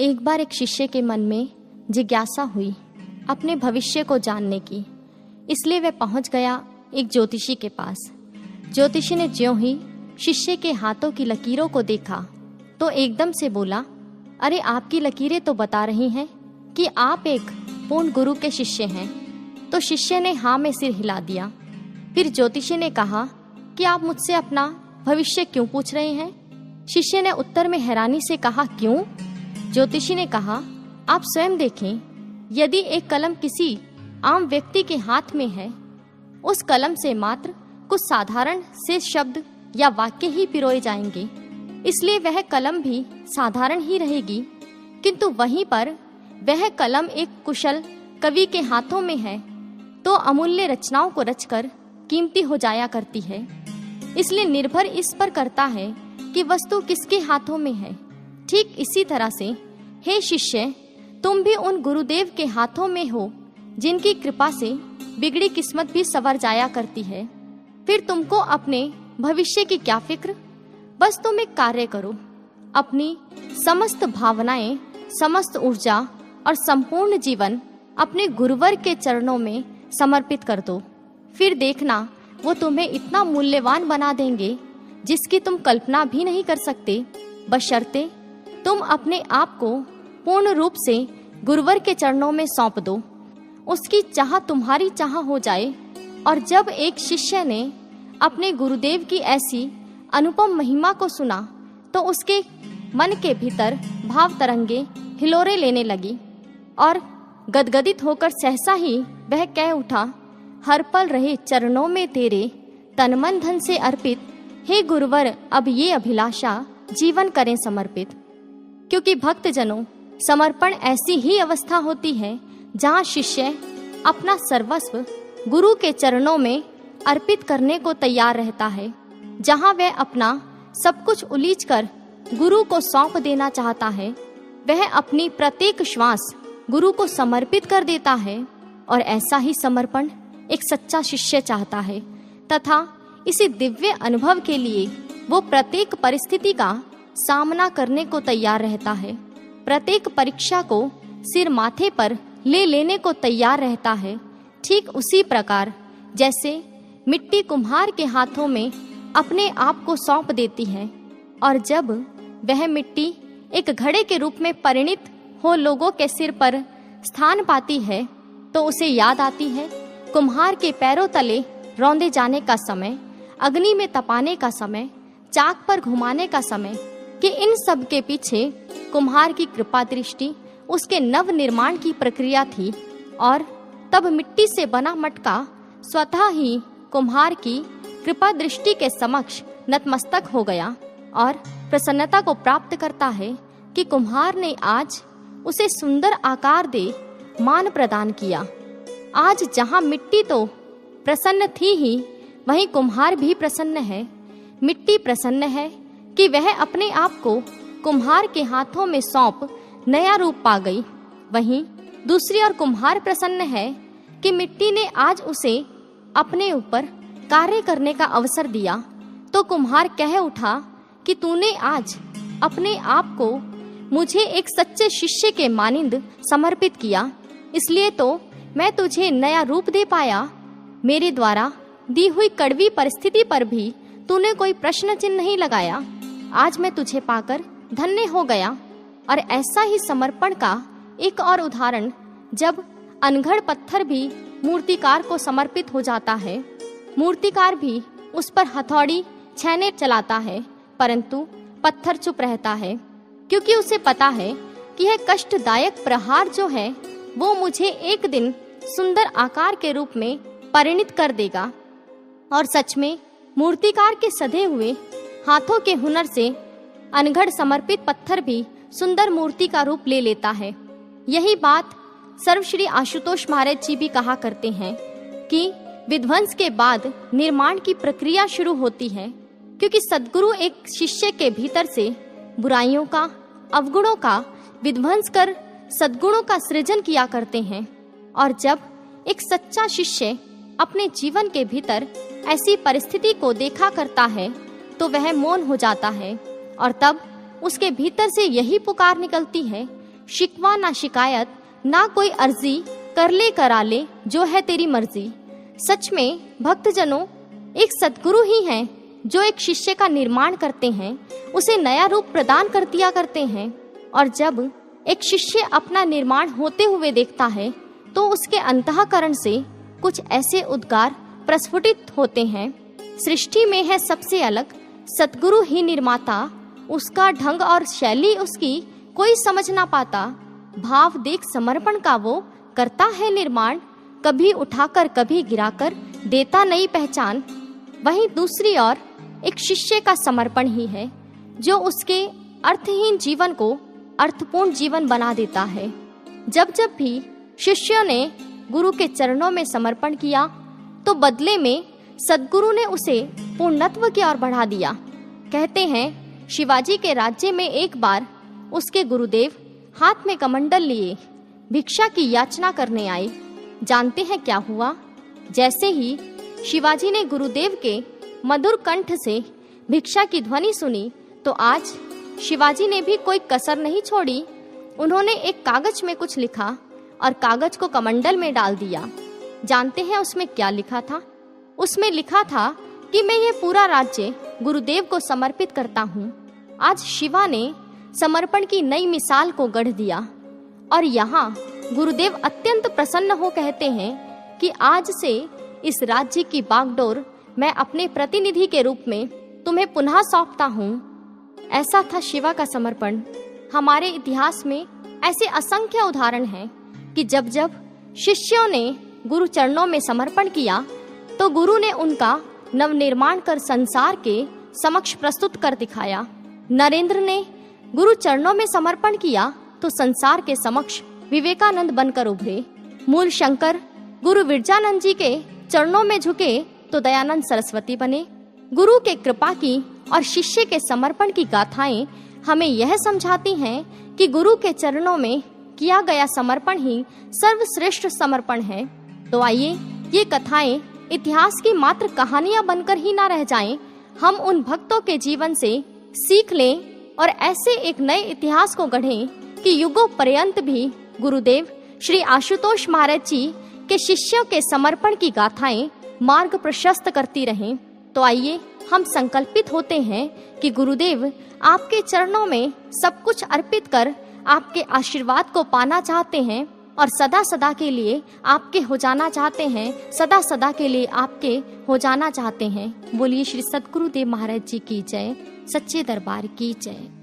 एक बार एक शिष्य के मन में जिज्ञासा हुई अपने भविष्य को जानने की, इसलिए वह पहुंच गया एक ज्योतिषी के पास। ज्योतिषी ने ज्यों ही शिष्य के हाथों की लकीरों को देखा तो एकदम से बोला, अरे आपकी लकीरें तो बता रही हैं कि आप एक पूर्ण गुरु के शिष्य हैं। तो शिष्य ने हाँ में सिर हिला दिया। फिर ज्योतिषी ने कहा कि आप मुझसे अपना भविष्य क्यों पूछ रहे हैं? शिष्य ने उत्तर में हैरानी से कहा, क्यों? ज्योतिषी ने कहा, आप स्वयं देखें, यदि एक कलम किसी आम व्यक्ति के हाथ में है, उस कलम से मात्र कुछ साधारण से शब्द या वाक्य ही पिरोए जाएंगे, इसलिए वह कलम भी साधारण ही रहेगी। किंतु वहीं पर वह कलम एक कुशल कवि के हाथों में है तो अमूल्य रचनाओं को रचकर कीमती हो जाया करती है। इसलिए निर्भर इस पर करता है कि वस्तु किसके हाथों में है। ठीक इसी तरह से हे शिष्य, तुम भी उन गुरुदेव के हाथों में हो जिनकी कृपा से बिगड़ी किस्मत भी संवर जाया करती है। फिर तुमको अपने भविष्य की क्या फिक्र? बस तुम एक कार्य करो, अपनी समस्त भावनाएं, समस्त ऊर्जा और संपूर्ण जीवन अपने गुरुवर के चरणों में समर्पित कर दो। फिर देखना वो तुम्हें इतना मूल्यवान बना देंगे जिसकी तुम कल्पना भी नहीं कर सकते, बशर्ते तुम अपने आप को पूर्ण रूप से गुरुवर के चरणों में सौंप दो। उसकी चाह तुम्हारी चाह हो जाए। और जब एक शिष्य ने अपने गुरुदेव की ऐसी अनुपम महिमा को सुना तो उसके मन के भीतर भाव तरंगे हिलोरे लेने लगी और गदगदित होकर सहसा ही वह कह उठा, हर पल रहे चरणों में तेरे, तन मन धन से अर्पित, हे गुरुवर अब ये अभिलाषा जीवन करें समर्पित। क्योंकि भक्तजनों, समर्पण ऐसी ही अवस्था होती है जहाँ शिष्य अपना सर्वस्व गुरु के चरणों में अर्पित करने को तैयार रहता है, जहाँ वह अपना सब कुछ उलीझकर गुरु को सौंप देना चाहता है। वह अपनी प्रत्येक श्वास गुरु को समर्पित कर देता है और ऐसा ही समर्पण एक सच्चा शिष्य चाहता है तथा इसी दिव्य अनुभव के लिए वो प्रत्येक परिस्थिति का सामना करने को तैयार रहता है, प्रत्येक परीक्षा को सिर माथे पर ले लेने को तैयार रहता है। ठीक उसी प्रकार जैसे मिट्टी कुम्हार के हाथों में अपने आप को सौंप देती है और जब वह मिट्टी एक घड़े के रूप में परिणित हो लोगों के सिर पर स्थान पाती है तो उसे याद आती है कुम्हार के पैरों तले रौंदे जाने का समय, अग्नि में तपाने का समय, चाक पर घुमाने का समय, कि इन सब के पीछे कुम्हार की कृपा दृष्टि उसके नव निर्माण की प्रक्रिया थी। और तब मिट्टी से बना मटका स्वतः ही कुम्हार की कृपा दृष्टि के समक्ष नतमस्तक हो गया और प्रसन्नता को प्राप्त करता है कि कुम्हार ने आज उसे सुंदर आकार दे मान प्रदान किया। आज जहाँ मिट्टी तो प्रसन्न थी ही, वहीं कुम्हार भी प्रसन्न है। मिट्टी प्रसन्न है कि वह अपने आप को कुम्हार के हाथों में सौंप नया रूप पा गई। वहीं दूसरी ओर कुम्हार प्रसन्न है कि मिट्टी ने आज उसे अपने ऊपर कार्य करने का अवसर दिया। तो कुम्हार कह उठा कि तूने आज अपने आप को मुझे एक सच्चे शिष्य के मानिंद समर्पित किया, इसलिए तो मैं तुझे नया रूप दे पाया। मेरे द्वारा दी हुई कड़वी परिस्थिति पर भी तूने कोई प्रश्न चिन्ह नहीं लगाया। आज मैं तुझे पाकर धन्य हो गया। और ऐसा ही समर्पण का एक और उदाहरण जब अनघड़ पत्थर भी मूर्तिकार को समर्पित हो जाता है। मूर्तिकार भी उस पर हथौड़ी छैने चलाता है, परंतु पत्थर चुप रहता है, क्योंकि उसे पता है कि यह कष्टदायक प्रहार जो है वो मुझे एक दिन सुंदर आकार के रूप में परिणित कर देगा। और सच में मूर्तिकार के सधे हुए हाथों के हुनर से अनघड़ समर्पित पत्थर भी सुंदर मूर्ति का रूप ले लेता है। यही बात सर्वश्री आशुतोष महाराज जी भी कहा करते हैं कि विध्वंस के बाद निर्माण की प्रक्रिया शुरू होती है, क्योंकि सद्गुरु एक शिष्य के भीतर से बुराइयों का, अवगुणों का विध्वंस कर सद्गुणों का सृजन किया करते हैं। और जब एक सच्चा शिष्य अपने जीवन के भीतर ऐसी परिस्थिति को देखा करता है तो वह मौन हो जाता है और तब उसके भीतर से यही पुकार निकलती है शिकवा ना शिकायत, ना कोई अर्जी, कर ले करा ले जो है तेरी मर्जी। सच में भक्तजनों, एक सद्गुरु ही हैं जो एक शिष्य का निर्माण करते हैं, उसे नया रूप प्रदान कर दिया करते हैं। और जब एक शिष्य अपना निर्माण होते हुए देखता है तो उसके अंतःकरण से कुछ ऐसे उद्गार प्रस्फुटित होते हैं, सृष्टि में है सबसे अलग सद्गुरु ही निर्माता, उसका ढंग और शैली उसकी कोई समझ ना पाता। भाव देख समर्पण का वो करता है निर्माण, कभी उठाकर कभी गिराकर देता नई पहचान। वहीं दूसरी ओर एक शिष्य का समर्पण ही है जो उसके अर्थहीन जीवन को अर्थपूर्ण जीवन बना देता है। जब जब भी शिष्यों ने गुरु के चरणों में समर्पण किया तो बदले में सद्गुरु ने उसे पूर्णत्व की ओर बढ़ा दिया। कहते हैं शिवाजी के राज्य में एक बार उसके गुरुदेव हाथ में कमंडल लिए भिक्षा की याचना करने आए। जानते हैं क्या हुआ? जैसे ही शिवाजी ने गुरुदेव के मधुर कंठ से भिक्षा की ध्वनि सुनी तो आज शिवाजी ने भी कोई कसर नहीं छोड़ी। उन्होंने एक कागज में कुछ लिखा और कागज को कमंडल में डाल दिया। जानते हैं उसमें क्या लिखा था? उसमें लिखा था कि मैं ये पूरा राज्य गुरुदेव को समर्पित करता हूँ। आज शिवा ने समर्पण की नई मिसाल को गढ़ दिया और यहाँ गुरुदेव अत्यंत प्रसन्न हो कहते हैं कि आज से इस राज्य की बागडोर मैं अपने प्रतिनिधि के रूप में तुम्हें पुनः सौंपता हूँ। ऐसा था शिवा का समर्पण। हमारे इतिहास में ऐसे असंख्य उदाहरण हैं कि जब जब शिष्यों ने गुरु चरणों में समर्पण किया तो गुरु ने उनका नवनिर्माण कर संसार के समक्ष प्रस्तुत कर दिखाया। नरेंद्र ने गुरु चरणों में समर्पण किया तो संसार के समक्ष विवेकानंद बनकर उभरे। मूल शंकर गुरु विरजानंद जी के चरणों में झुके तो दयानंद सरस्वती बने। गुरु के कृपा की और शिष्य के समर्पण की गाथाएं हमें यह समझाती हैं कि गुरु के चरणों में किया गया समर्पण ही सर्वश्रेष्ठ समर्पण है। तो आइए ये कथाएं इतिहास की मात्र कहानियां बनकर ही ना रह जाएं, हम उन भक्तों के जीवन से सीख लें और ऐसे एक नए इतिहास को गढ़ें कि युगों पर्यंत भी गुरुदेव श्री आशुतोष महाराज जी के शिष्यों के समर्पण की गाथाएं मार्ग प्रशस्त करती रहें। तो आइए हम संकल्पित होते हैं कि गुरुदेव आपके चरणों में सब कुछ अर्पित कर आपके आशीर्वाद को पाना चाहते हैं और सदा सदा के लिए आपके हो जाना चाहते हैं, सदा सदा के लिए आपके हो जाना चाहते हैं। बोलिए श्री सद्गुरुदेव महाराज जी की जय, सच्चे दरबार की जय।